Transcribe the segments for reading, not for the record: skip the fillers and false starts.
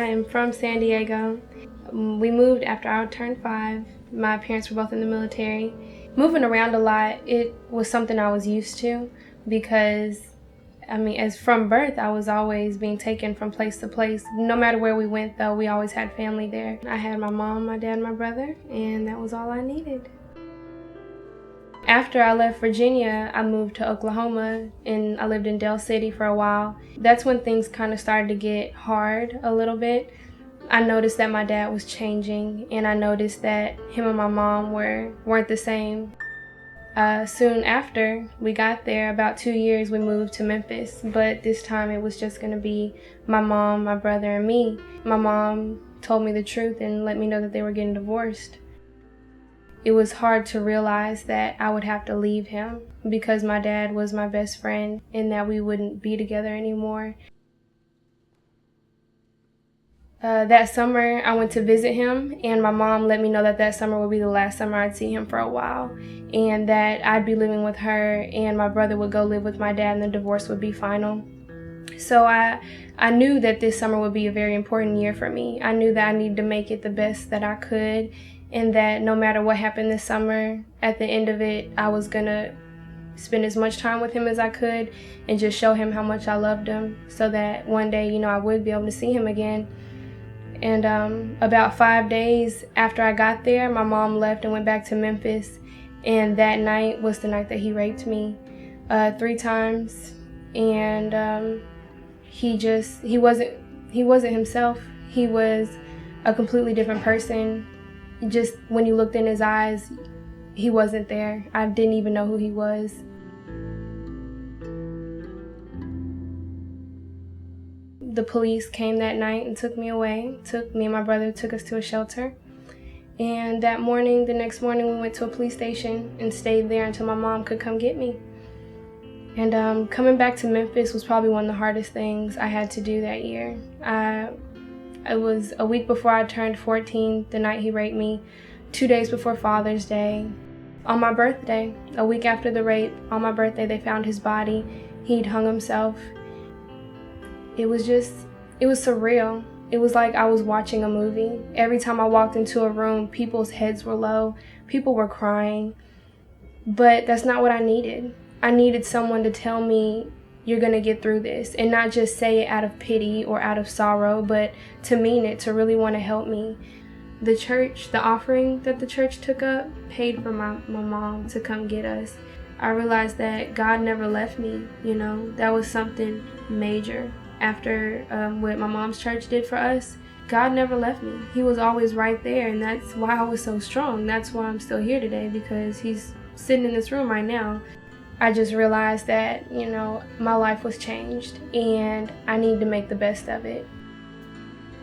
I am from San Diego. We moved after I turned 5. My parents were both in the military. Moving around a lot, it was something I was used to because, as from birth, I was always being taken from place to place. No matter where we went, though, we always had family there. I had my mom, my dad, my brother, and that was all I needed. After I left Virginia, I moved to Oklahoma, and I lived in Del City for a while. That's when things kind of started to get hard a little bit. I noticed that my dad was changing, and I noticed that him and my mom weren't the same. Soon after we got there, about 2 years, we moved to Memphis, but this time it was just going to be my mom, my brother, and me. My mom told me the truth and let me know that they were getting divorced. It was hard to realize that I would have to leave him because my dad was my best friend and that we wouldn't be together anymore. That summer, I went to visit him, and my mom let me know that that summer would be the last summer I'd see him for a while, and that I'd be living with her, and my brother would go live with my dad, and the divorce would be final. So I knew that this summer would be a very important year for me. I knew that I needed to make it the best that I could, and that no matter what happened this summer, at the end of it, I was going to spend as much time with him as I could and just show him how much I loved him so that one day, I would be able to see him again. And about 5 days after I got there, my mom left and went back to Memphis. And that night was the night that he raped me 3 times. And he wasn't himself. He was a completely different person. Just when you looked in his eyes, he wasn't there. I didn't even know who he was. The police came that night and took me away. Me and my brother took us to a shelter. And the next morning, we went to a police station and stayed there until my mom could come get me. And coming back to Memphis was probably one of the hardest things I had to do that year. It was a week before I turned 14, the night he raped me, 2 days before Father's Day. On my birthday, a week after the rape, on my birthday, they found his body. He'd hung himself. It was surreal. It was like I was watching a movie. Every time I walked into a room, people's heads were low. People were crying. But that's not what I needed. I needed someone to tell me, you're going to get through this, and not just say it out of pity or out of sorrow, but to mean it, to really want to help me. The offering that the church took up paid for my mom to come get us. I realized that God never left me, that was something major. After what my mom's church did for us, God never left me. He was always right there, and that's why I was so strong. That's why I'm still here today, because he's sitting in this room right now. I just realized that, my life was changed, and I need to make the best of it.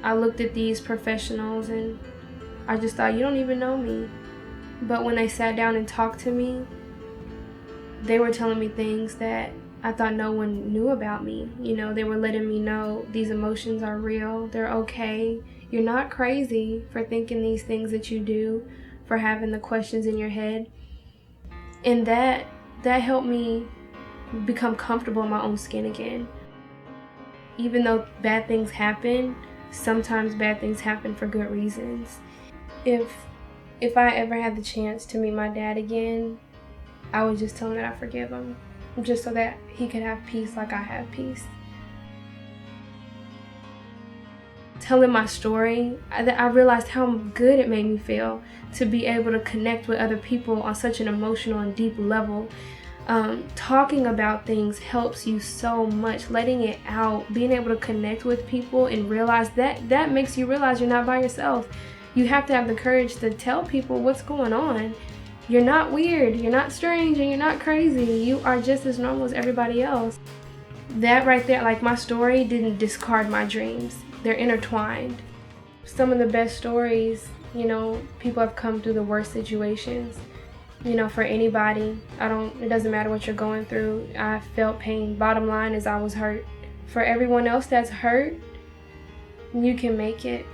I looked at these professionals, and I just thought, you don't even know me. But when they sat down and talked to me, they were telling me things that I thought no one knew about me. They were letting me know these emotions are real. They're okay. You're not crazy for thinking these things that you do, for having the questions in your head. And that helped me become comfortable in my own skin again. Even though bad things happen, sometimes bad things happen for good reasons. If I ever had the chance to meet my dad again, I would just tell him that I forgive him, just so that he could have peace like I have peace. Telling my story, I realized how good it made me feel to be able to connect with other people on such an emotional and deep level. Talking about things helps you so much. Letting it out, being able to connect with people and realize that makes you realize you're not by yourself. You have to have the courage to tell people what's going on. You're not weird, you're not strange, and you're not crazy. You are just as normal as everybody else. That right there, like my story, didn't discard my dreams. They're intertwined. Some of the best stories, people have come through the worst situations. For anybody, it doesn't matter what you're going through. I felt pain. Bottom line is I was hurt. For everyone else that's hurt, you can make it.